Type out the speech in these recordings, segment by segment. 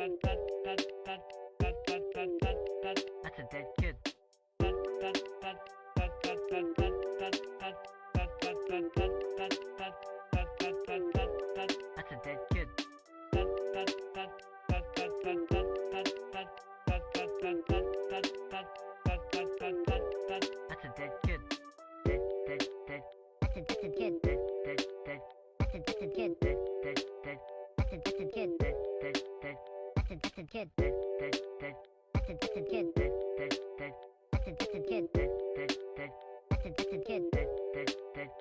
That's a dead kid. That's a dead kid. That's a dead kid. Dead, dead, dead. That's a kid. Dead, dead, dead. That's a kid. Dead, dead, dead. That's a kid. Dead, dead, dead. That's a kid. Dead, dead, dead. That's a kid. Dead, dead, dead. That's a kid. Dead, dead, dead. That's a kid. Dead, dead, dead.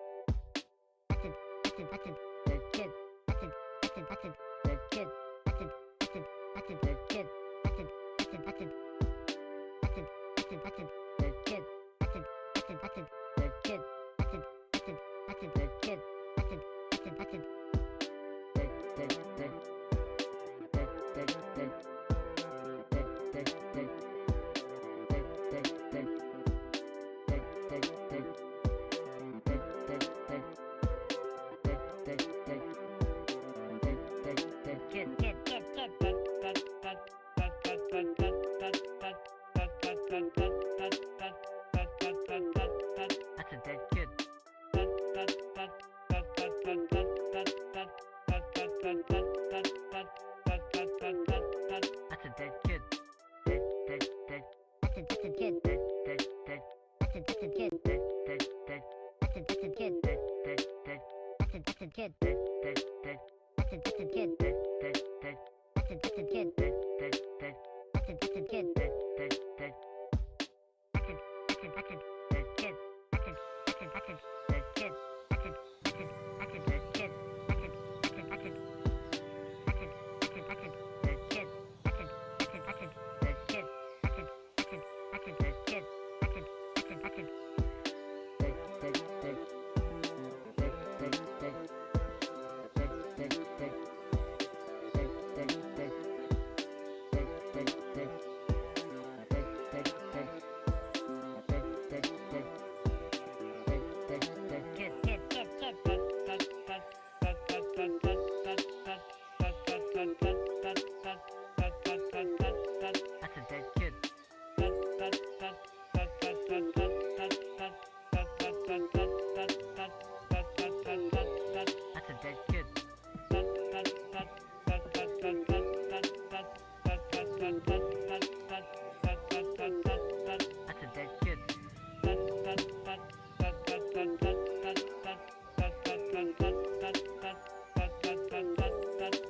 That's a dead kid. That's a dead kid. That's a dead kid.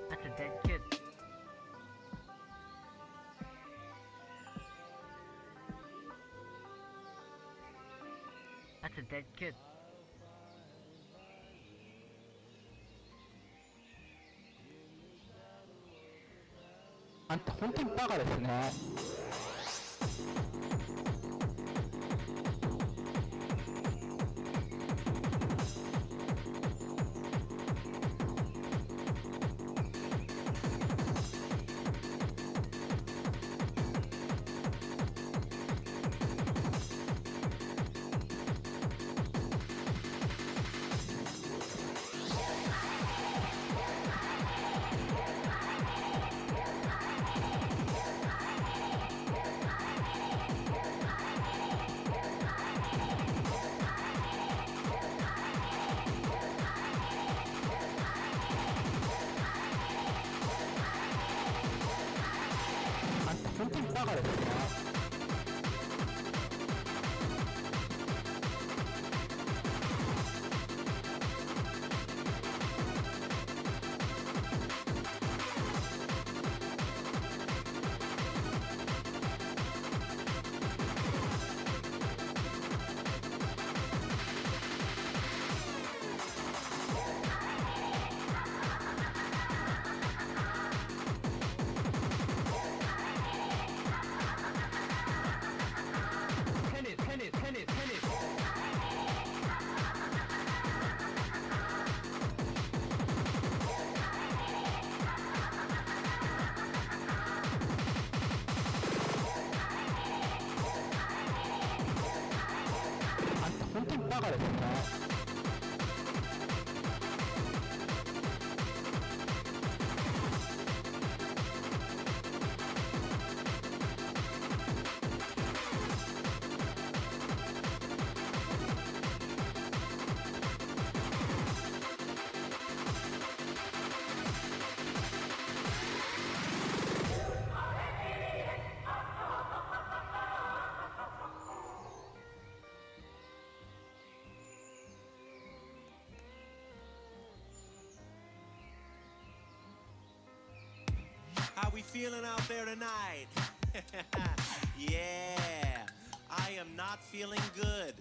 That's a dead kid. That's a dead kid. あんた本当にバカですね。本当にバカですね。本当にバカですね。How we feeling out there tonight? Yeah, I am not feeling good.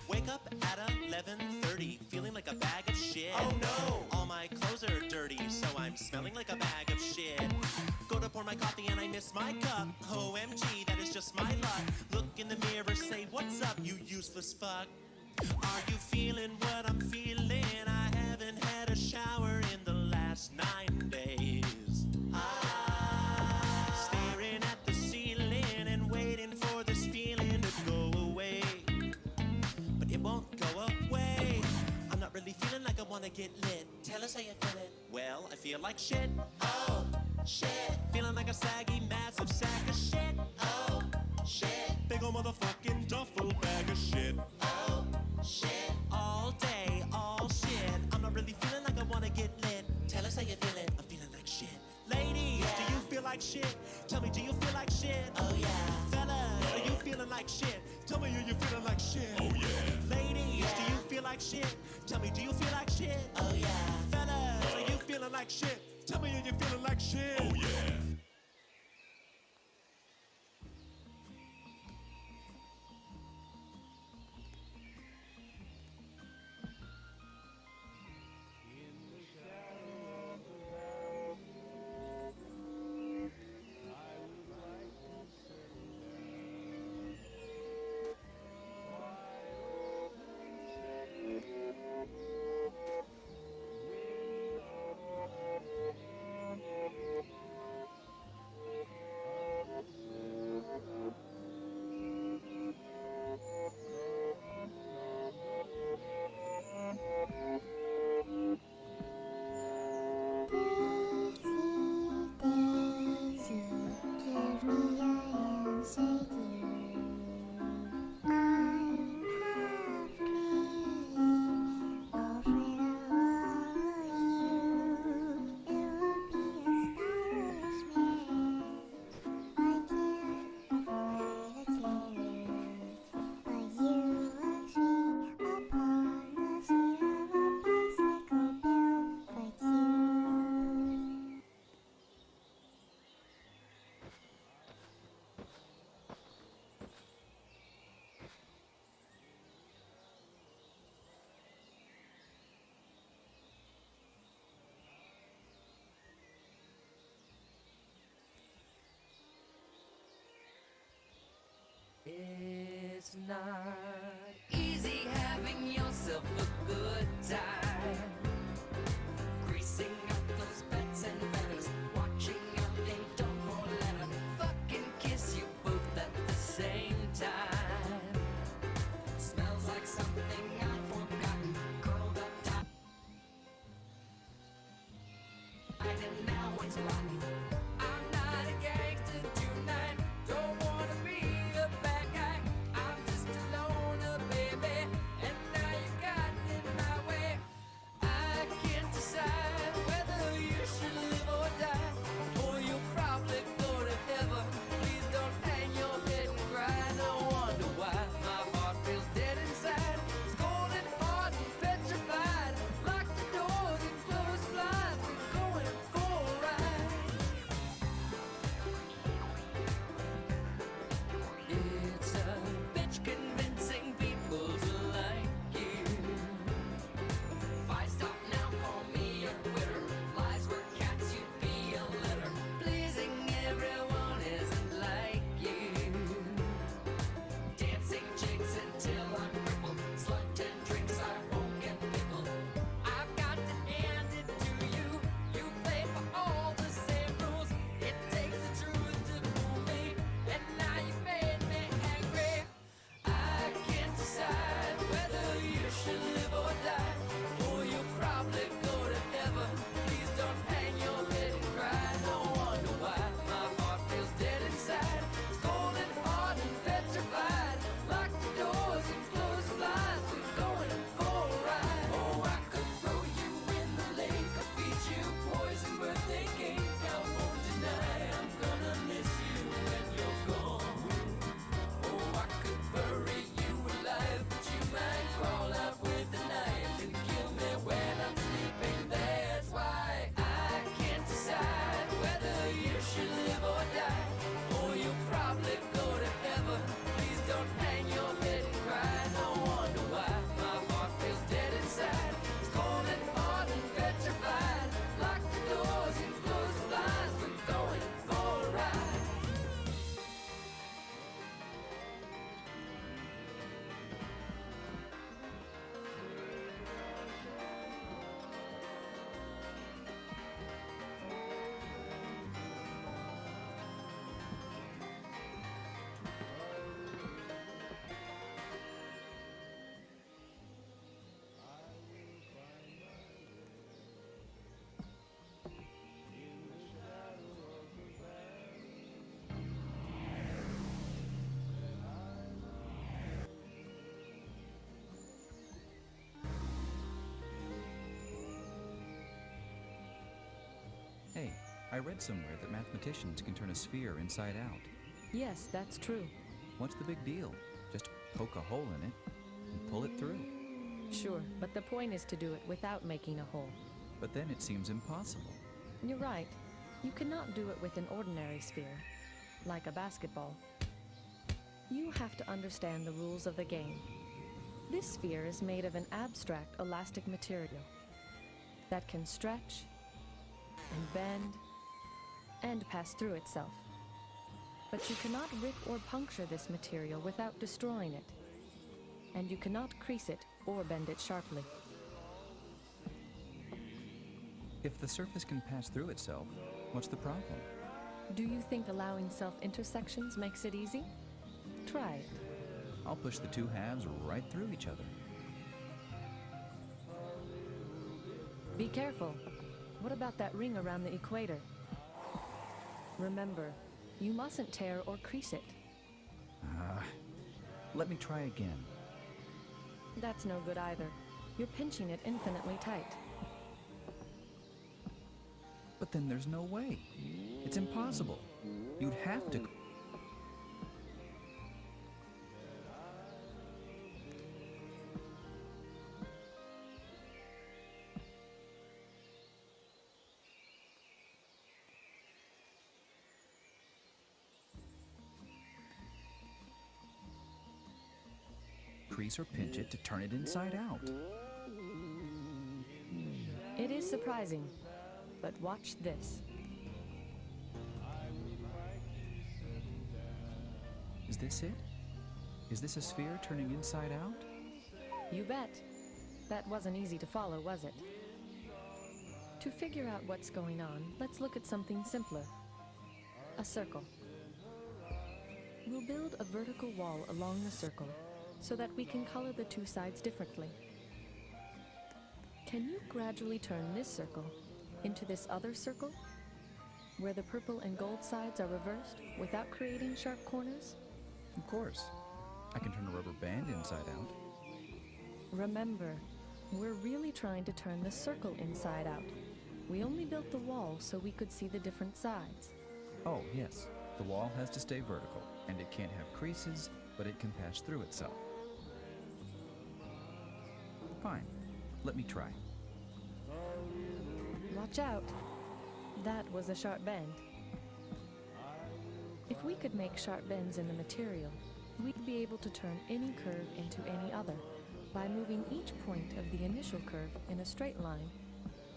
Wake up at 11:30, feeling like a bag of shit. Oh no! All my clothes are dirty, so I'm smelling like a bag of shit. Go to pour my coffee and I miss my cup. OMG, that is just my luck. Look in the mirror, say, what's up, you useless fuck? Are you feeling what I'm feeling? I haven't had a shower in the last 9 days. Staring at the ceiling and waiting for this feeling to go away. But it won't go away. I'm not really feeling like I wanna get lit. Tell us how you're feeling. Well, I feel like shit. Oh, shit. Feeling like a saggy, massive sack of shit. Oh, shit. Big ol' motherfucking duffel bag of shit. Oh, shit. All day, all shit. I'm not really feeling like I wanna get lit. Tell us how you're feeling. I'm feeling like shit. Ladies, do you feel like shit? Tell me, do you feel like shit? Oh yeah. Fellas, are you feeling like shit? Tell me, are you feeling like shit? Oh yeah. Ladies, do you feel like shit? Tell me, do you feel like shit? Oh yeah. Fellas, are you feeling like shit? Tell me, are you feeling like shit? Oh yeah. I read somewhere that mathematicians can turn a sphere inside out. Yes, that's true. What's the big deal? Just poke a hole in it and pull it through. Sure, but the point is to do it without making a hole. But then it seems impossible. You're right. You cannot do it with an ordinary sphere, like a basketball. You have to understand the rules of the game. This sphere is made of an abstract elastic material that can stretch and bend and pass through itself. But you cannot rip or puncture this material without destroying it, and you cannot crease it or bend it sharply. If the surface can pass through itself, what's the problem? Do you think allowing self-intersections makes it easy? Try it. I'll push the two halves right through each other. Be careful. What about that ring around the equator? Remember, you mustn't tear or crease it. Let me try again. That's no good either. You're pinching it infinitely tight. But then there's no way. It's impossible. You'd have to... crease or pinch it to turn it inside out. It is surprising, but watch this. Is this it? Is this a sphere turning inside out? You bet. That wasn't easy to follow, was it? To figure out what's going on, let's look at something simpler. A circle. We'll build a vertical wall along the circle so that we can color the two sides differently. Can you gradually turn this circle into this other circle, where the purple and gold sides are reversed without creating sharp corners? Of course. I can turn a rubber band inside out. Remember, we're really trying to turn the circle inside out. We only built the wall so we could see the different sides. Oh, yes. The wall has to stay vertical, and it can't have creases, but it can pass through itself. Fine. Let me try. Watch out. That was a sharp bend. If we could make sharp bends in the material, we'd be able to turn any curve into any other by moving each point of the initial curve in a straight line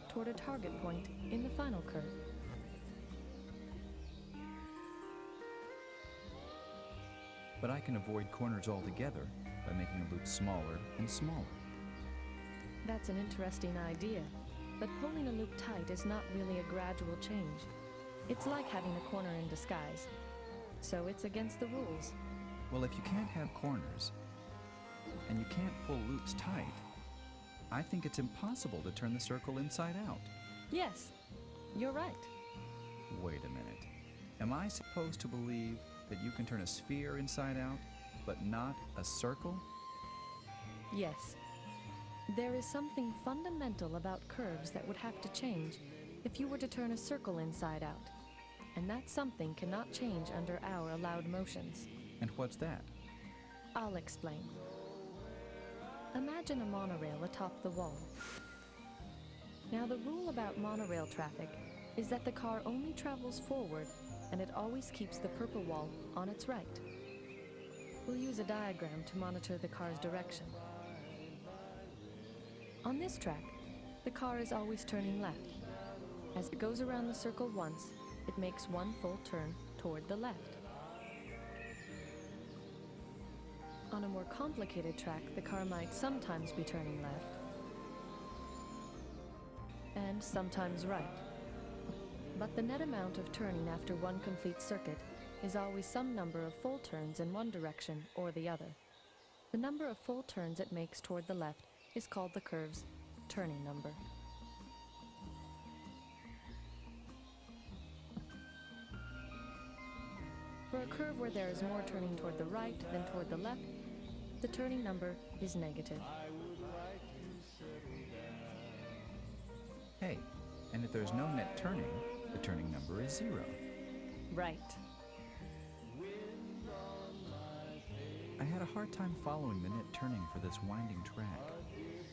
toward a target point in the final curve. But I can avoid corners altogether by making a loop smaller and smaller. That's an interesting idea, but pulling a loop tight is not really a gradual change. It's like having a corner in disguise, so it's against the rules. Well, if you can't have corners, and you can't pull loops tight, I think it's impossible to turn the circle inside out. Yes, you're right. Wait a minute. Am I supposed to believe that you can turn a sphere inside out, but not a circle? Yes. There is something fundamental about curves that would have to change if you were to turn a circle inside out. And that something cannot change under our allowed motions. And what's that? I'll explain. Imagine a monorail atop the wall. Now, the rule about monorail traffic is that the car only travels forward and it always keeps the purple wall on its right. We'll use a diagram to monitor the car's direction. On this track, the car is always turning left. As it goes around the circle once, it makes one full turn toward the left. On a more complicated track, the car might sometimes be turning left, and sometimes right. But the net amount of turning after one complete circuit is always some number of full turns in one direction or the other. The number of full turns it makes toward the left is called the curve's turning number. For a curve where there is more turning toward the right than toward the left, the turning number is negative. Hey, and if there's no net turning, The turning number is 0. Right. I had a hard time following the net turning for this winding track.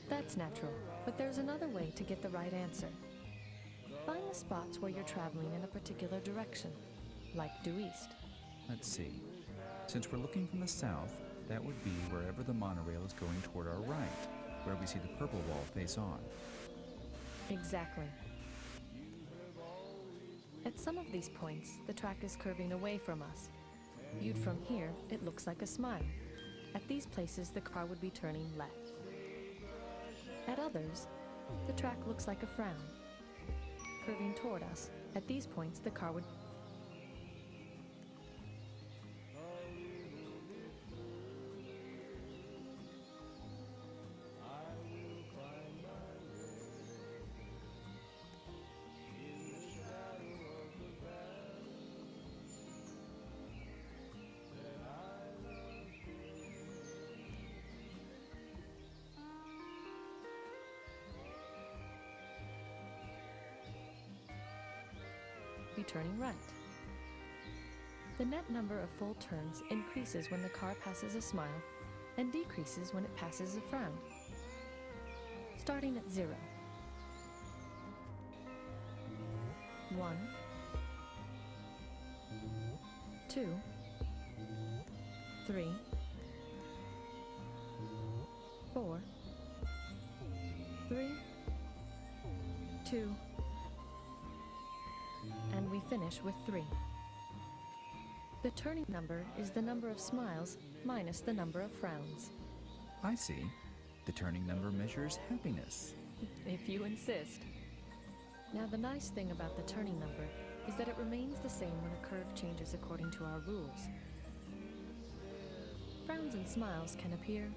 That's natural, but there's another way to get the right answer. Find the spots where you're traveling in a particular direction, like due east. Let's see. Since we're looking from the south, that would be wherever the monorail is going toward our right, where we see the purple wall face on. Exactly. At some of these points, the track is curving away from us. Viewed from here, it looks like a smile. At these places, the car would be turning left. At others, the track looks like a frown. Curving toward us, at these points, the car would... be turning right. The net number of full turns increases when the car passes a smile and decreases when it passes a frown. Starting at 0. 1, 2, 3, 4, 3, 2, and we finish with 3. The turning number is the number of smiles minus the number of frowns. I see. The turning number measures happiness. If you insist. Now, the nice thing about the turning number is that it remains the same when a curve changes according to our rules. Frowns and smiles can appear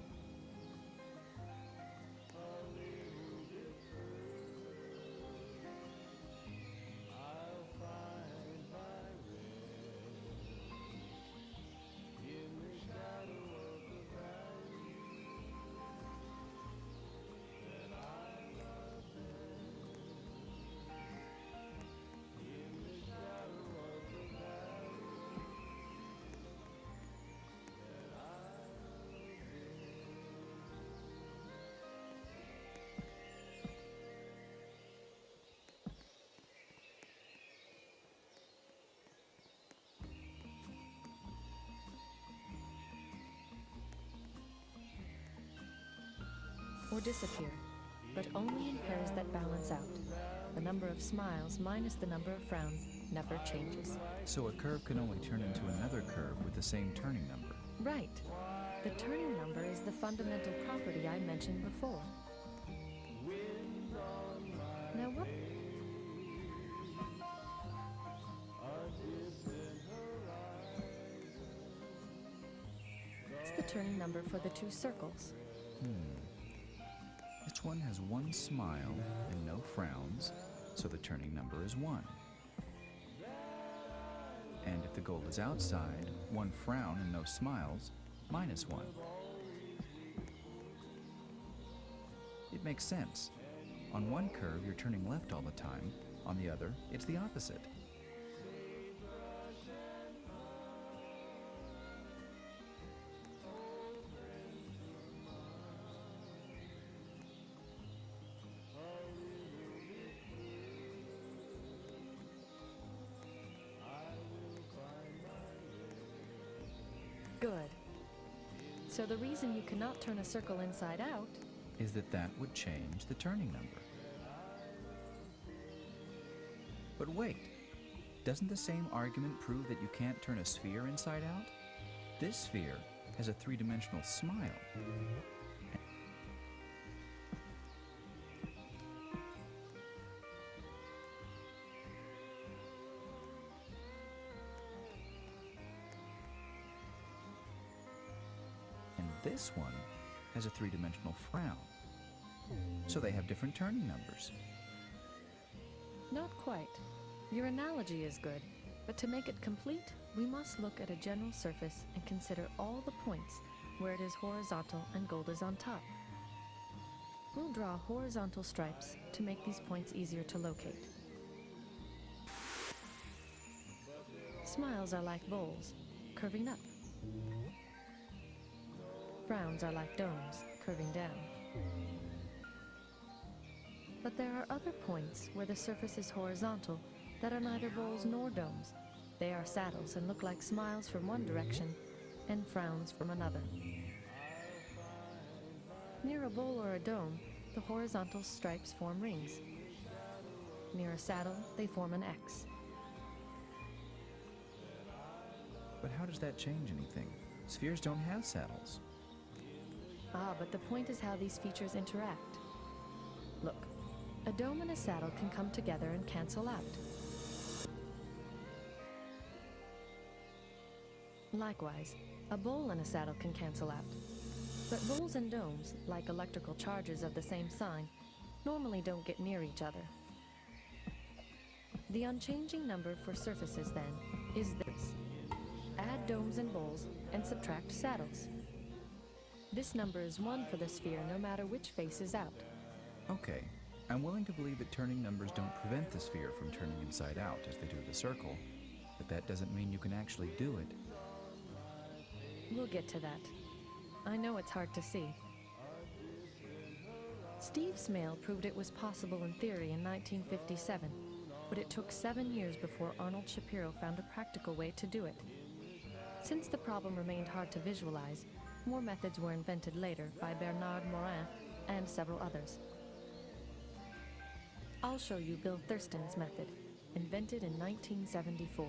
or disappear, but only in pairs that balance out. The number of smiles minus the number of frowns never changes. So a curve can only turn into another curve with the same turning number. Right. The turning number is the fundamental property I mentioned before. Now what? What's the turning number for the two circles? Each one has one smile and no frowns, so the turning number is 1. And if the goal is outside, 1 frown and no smiles, minus 1. It makes sense. On one curve, you're turning left all the time. On the other, it's the opposite. Good. So the reason you cannot turn a circle inside out Is that would change the turning number. But wait, doesn't the same argument prove that you can't turn a sphere inside out? This sphere has a 3-dimensional smile. And this one has a 3-dimensional frown. So they have different turning numbers. Not quite. Your analogy is good, but to make it complete, we must look at a general surface and consider all the points where it is horizontal and gold is on top. We'll draw horizontal stripes to make these points easier to locate. Smiles are like bowls, curving up. Frowns are like domes, curving down. But there are other points where the surface is horizontal that are neither bowls nor domes. They are saddles and look like smiles from one direction and frowns from another. Near a bowl or a dome, the horizontal stripes form rings. Near a saddle, they form an X. But how does that change anything? Spheres don't have saddles. Ah, but the point is how these features interact. Look, a dome and a saddle can come together and cancel out. Likewise, a bowl and a saddle can cancel out. But bowls and domes, like electrical charges of the same sign, normally don't get near each other. The unchanging number for surfaces, then, is this. Add domes and bowls and subtract saddles. This number is 1 for the sphere no matter which face is out. Okay, I'm willing to believe that turning numbers don't prevent the sphere from turning inside out as they do the circle, but that doesn't mean you can actually do it. We'll get to that. I know it's hard to see. Steve Smale proved it was possible in theory in 1957, but it took 7 years before Arnold Shapiro found a practical way to do it. Since the problem remained hard to visualize, more methods were invented later by Bernard Morin and several others. I'll show you Bill Thurston's method, invented in 1974.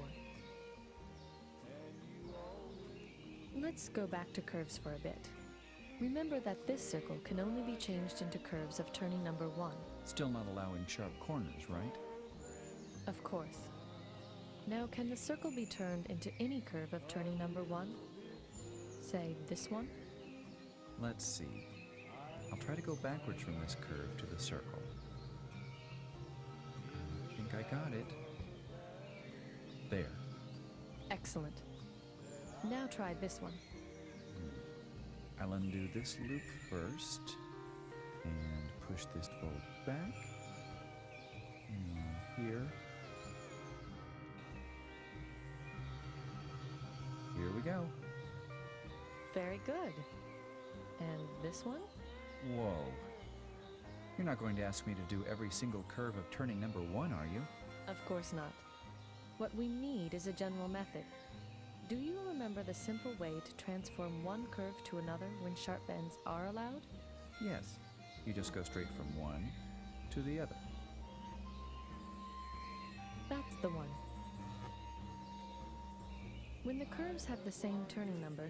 Let's go back to curves for a bit. Remember that this circle can only be changed into curves of turning number 1. Still not allowing sharp corners, right? Of course. Now, can the circle be turned into any curve of turning number 1? Say, this one? Let's see. I'll try to go backwards from this curve to the circle. I think I got it. There. Excellent. Now try this one. I'll undo this loop first and push this fold back. Here. Here we go. Very good. And this one? Whoa. You're not going to ask me to do every single curve of turning number 1, are you? Of course not. What we need is a general method. Do you remember the simple way to transform one curve to another when sharp bends are allowed? Yes. You just go straight from one to the other. That's the one. When the curves have the same turning number,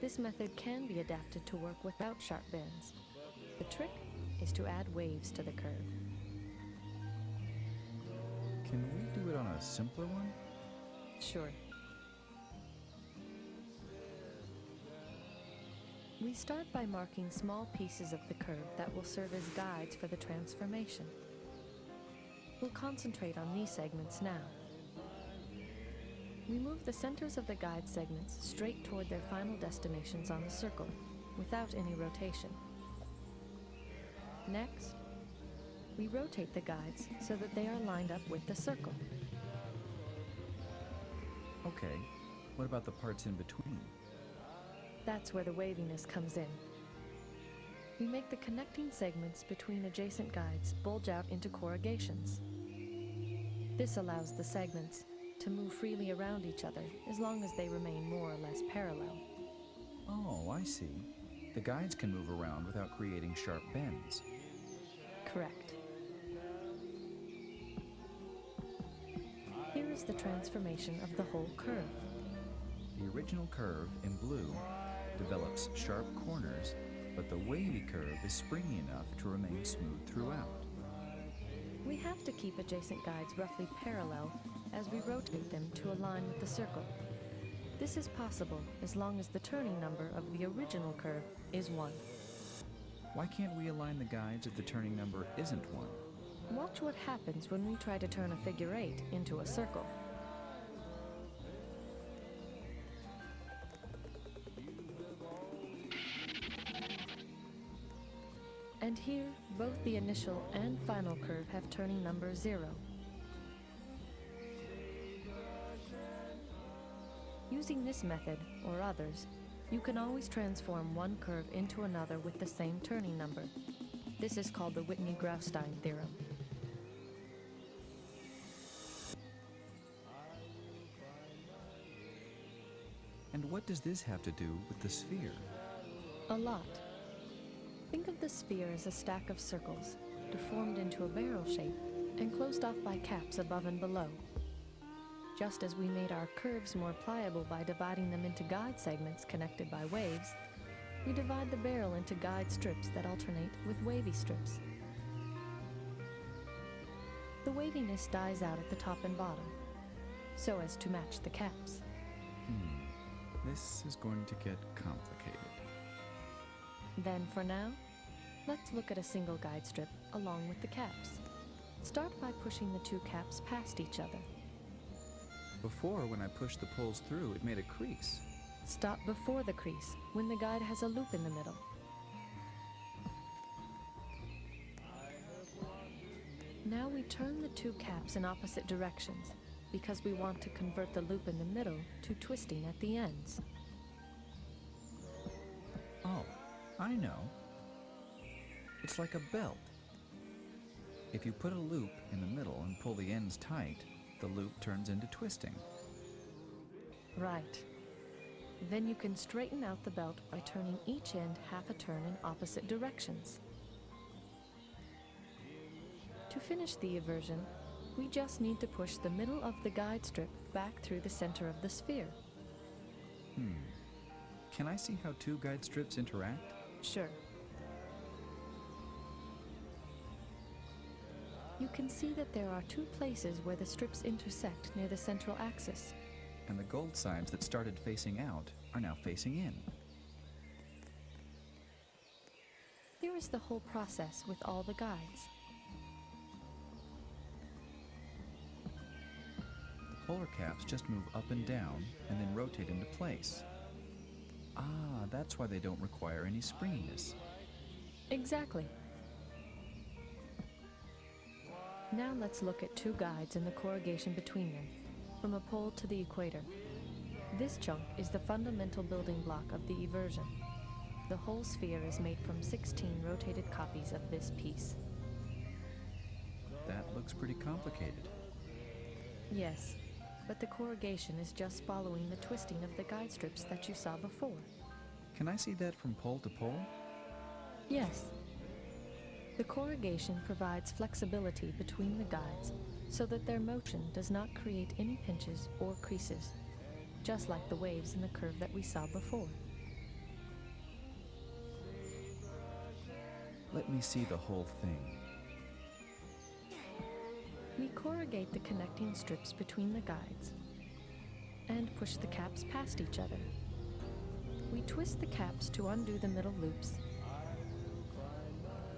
this method can be adapted to work without sharp bends. The trick is to add waves to the curve. Can we do it on a simpler one? Sure. We start by marking small pieces of the curve that will serve as guides for the transformation. We'll concentrate on these segments now. We move the centers of the guide segments straight toward their final destinations on the circle, without any rotation. Next, we rotate the guides so that they are lined up with the circle. Okay, what about the parts in between? That's where the waviness comes in. We make the connecting segments between adjacent guides bulge out into corrugations. This allows the segments to move freely around each other as long as they remain more or less parallel. Oh, I see. The guides can move around without creating sharp bends. Correct. Here is the transformation of the whole curve. The original curve in blue develops sharp corners, but the wavy curve is springy enough to remain smooth throughout. We have to keep adjacent guides roughly parallel as we rotate them to align with the circle. This is possible as long as the turning number of the original curve is 1. Why can't we align the guides if the turning number isn't 1? Watch what happens when we try to turn a figure 8 into a circle. And here, both the initial and final curve have turning number 0. Using this method, or others, you can always transform one curve into another with the same turning number. This is called the Whitney-Grafstein theorem. And what does this have to do with the sphere? A lot. Think of the sphere as a stack of circles, deformed into a barrel shape and closed off by caps above and below. Just as we made our curves more pliable by dividing them into guide segments connected by waves, we divide the barrel into guide strips that alternate with wavy strips. The waviness dies out at the top and bottom, so as to match the caps. This is going to get complicated. Then for now, let's look at a single guide strip along with the caps. Start by pushing the two caps past each other. Before, when I pushed the poles through, it made a crease. Stop before the crease, when the guide has a loop in the middle. Now we turn the two caps in opposite directions, because we want to convert the loop in the middle to twisting at the ends. Oh, I know. It's like a belt. If you put a loop in the middle and pull the ends tight, the loop turns into twisting. Right. Then you can straighten out the belt by turning each end half a turn in opposite directions. To finish the eversion, we just need to push the middle of the guide strip back through the center of the sphere. Can I see how two guide strips interact? Sure. You can see that there are two places where the strips intersect near the central axis. And the gold signs that started facing out are now facing in. Here is the whole process with all the guides. Polar caps just move up and down and then rotate into place. Ah, that's why they don't require any springiness. Exactly. Now let's look at two guides and the corrugation between them, from a pole to the equator. This chunk is the fundamental building block of the eversion. The whole sphere is made from 16 rotated copies of this piece. That looks pretty complicated. Yes, but the corrugation is just following the twisting of the guide strips that you saw before. Can I see that from pole to pole? Yes. The corrugation provides flexibility between the guides so that their motion does not create any pinches or creases, just like the waves in the curve that we saw before. Let me see the whole thing. We corrugate the connecting strips between the guides and push the caps past each other. We twist the caps to undo the middle loops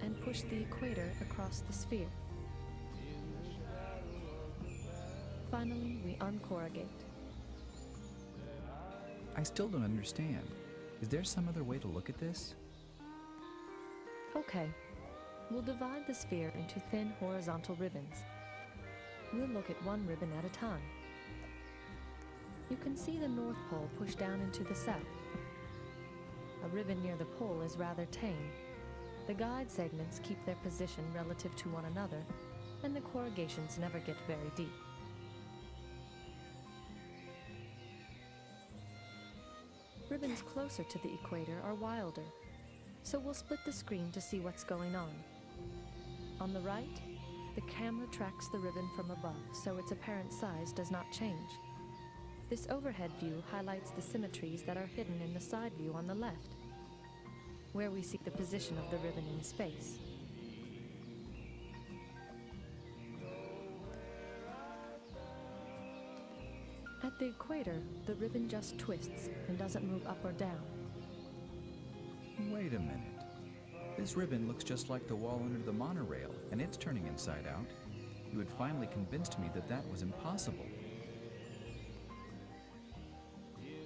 and push the equator across the sphere. Finally, we uncorrugate. I still don't understand. Is there some other way to look at this? Okay, we'll divide the sphere into thin horizontal ribbons. We'll look at one ribbon at a time. You can see the North Pole push down into the south. A ribbon near the pole is rather tame. The guide segments keep their position relative to one another, and the corrugations never get very deep. Ribbons closer to the equator are wilder, so we'll split the screen to see what's going on. On the right, the camera tracks the ribbon from above, so its apparent size does not change. This overhead view highlights the symmetries that are hidden in the side view on the left, where we see the position of the ribbon in space. At the equator, the ribbon just twists and doesn't move up or down. Wait a minute. This ribbon looks just like the wall under the monorail, and it's turning inside out. You had finally convinced me that that was impossible.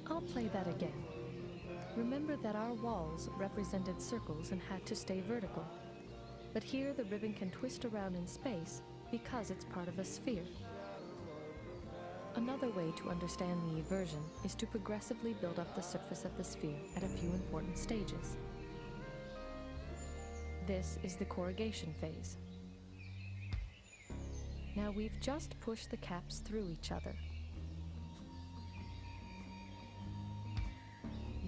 I'll play that again. Remember that our walls represented circles and had to stay vertical. But here the ribbon can twist around in space because it's part of a sphere. Another way to understand the eversion is to progressively build up the surface of the sphere at a few important stages. This is the corrugation phase. Now we've just pushed the caps through each other.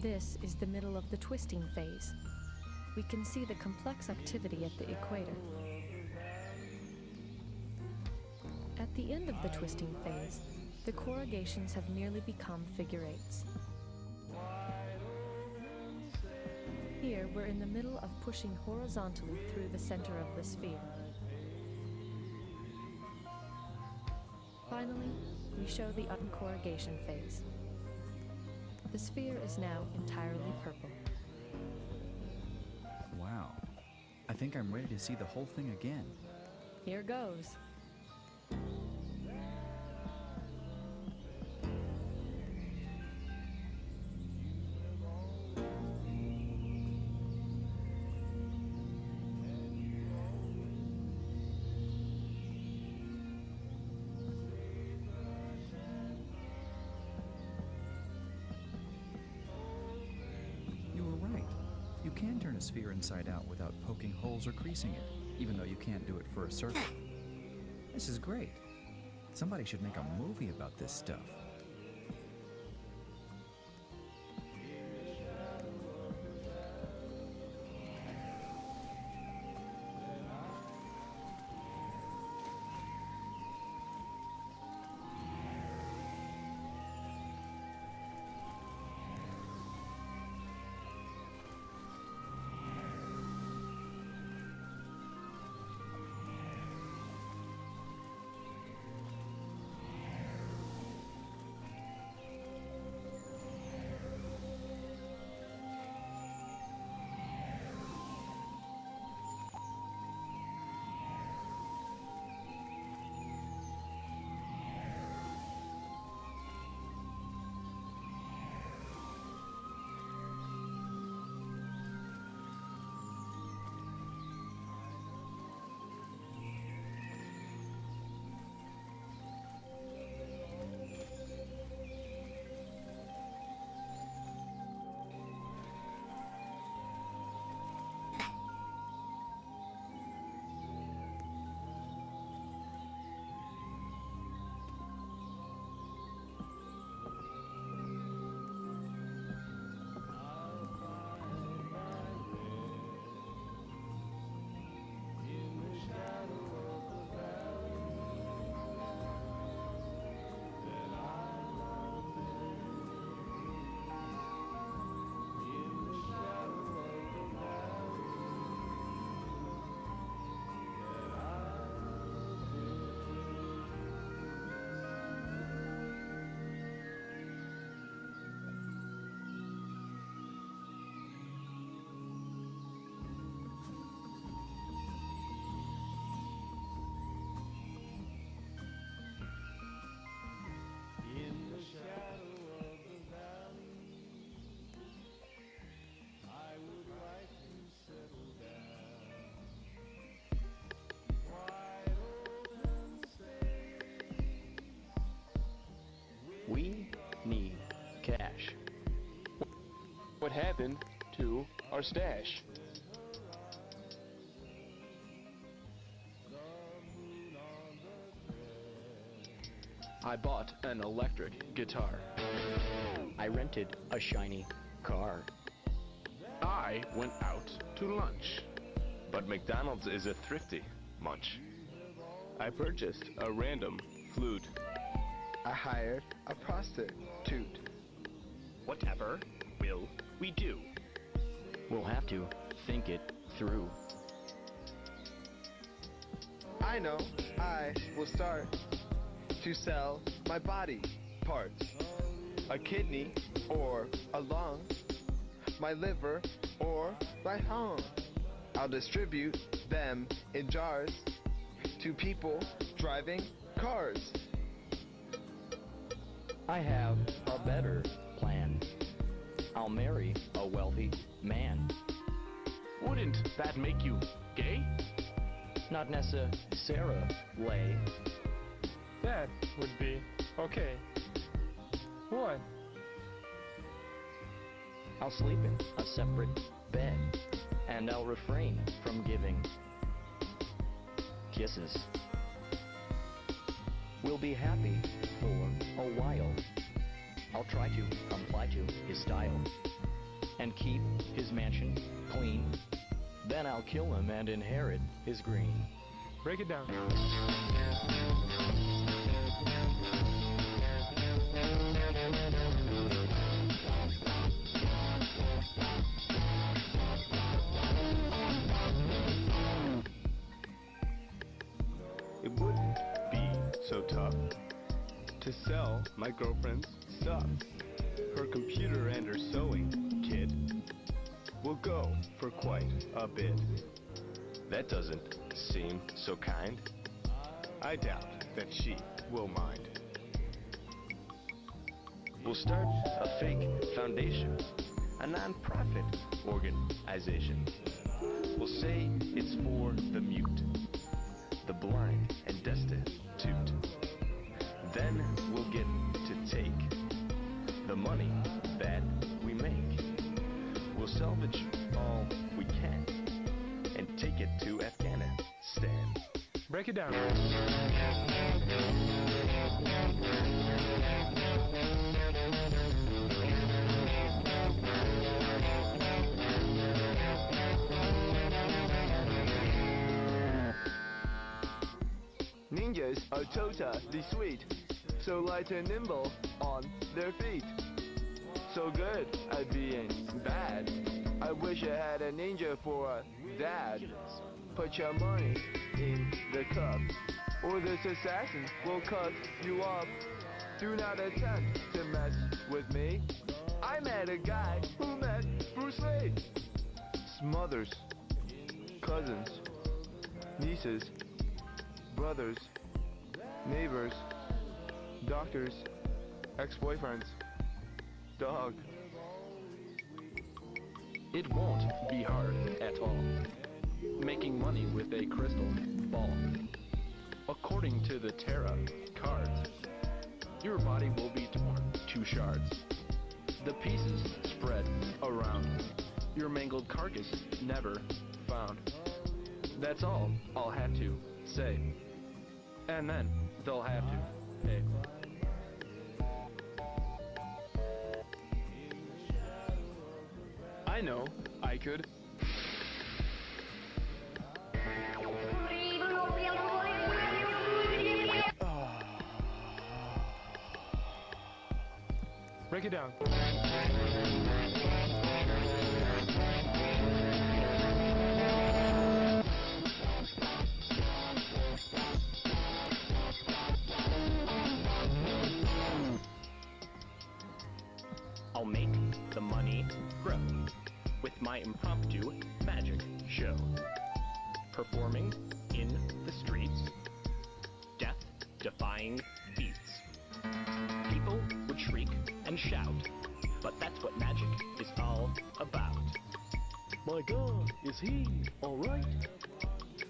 This is the middle of the twisting phase. We can see the complex activity at the equator. At the end of the twisting phase, the corrugations have nearly become figure eights. Here, we're in the middle of pushing horizontally through the center of the sphere. Finally, we show the uncorrugation phase. The sphere is now entirely purple. Wow. I think I'm ready to see the whole thing again. Here goes. You can turn a sphere inside out without poking holes or creasing it, even though you can't do it for a circle. This is great. Somebody should make a movie about this stuff. We need cash. What happened to our stash? I bought an electric guitar. I rented a shiny car. I went out to lunch. But McDonald's is a thrifty munch. I purchased a random flute. I hired a prostitute. Whatever will we do? We'll have to think it through. I know I will start to sell my body parts. A kidney or a lung, my liver or my tongue. I'll distribute them in jars to people driving cars. I have a better plan. I'll marry a wealthy man. Wouldn't that make you gay? Not necessarily. That would be okay. What? I'll sleep in a separate bed, and I'll refrain from giving kisses. We'll be happy for a while. I'll try to comply to his style and keep his mansion clean. Then I'll kill him and inherit his green. Break it down. It wouldn't be so tough to sell my girlfriend's stuff. Her computer and her sewing kit will go for quite a bit. That doesn't seem so kind. I doubt that she will mind. We'll start a fake foundation, a non-profit organization. We'll say it's for the mute, the blind and destitute. Then we'll get to take the money that we make. We'll salvage all we can and take it to Afghanistan. Break it down. Ninjas are totally sweet, so light and nimble on their feet. So good at being bad. I wish I had a ninja for a dad. Put your money in the cup, or this assassin will cut you up. Do not attempt to mess with me. I met a guy who met Bruce Lee. Mothers, cousins, nieces, brothers, neighbors, doctors, ex-boyfriends, dog. It won't be hard at all, making money with a crystal ball. According to the tarot cards, your body will be torn to shards. The pieces spread around, your mangled carcass never found. That's all I'll have to say, and then they'll have to pay. I know I could. Break it down. I'll make the money grow with my impromptu magic show. Performing in the streets, death-defying feats. People would shriek and shout, but that's what magic is all about. My God, is he alright?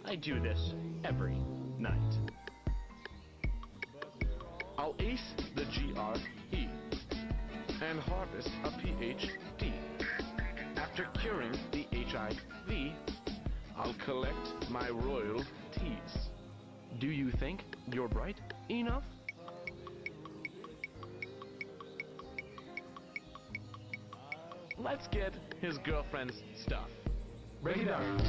I do this every night. I'll ace the GRE and harvest a PhD. After curing the HIV, I'll collect my royalties. Do you think you're bright enough? Let's get his girlfriend's stuff. Break it down.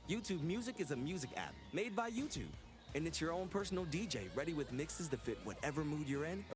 YouTube Music is a music app made by YouTube. And it's your own personal DJ ready with mixes to fit whatever mood you're in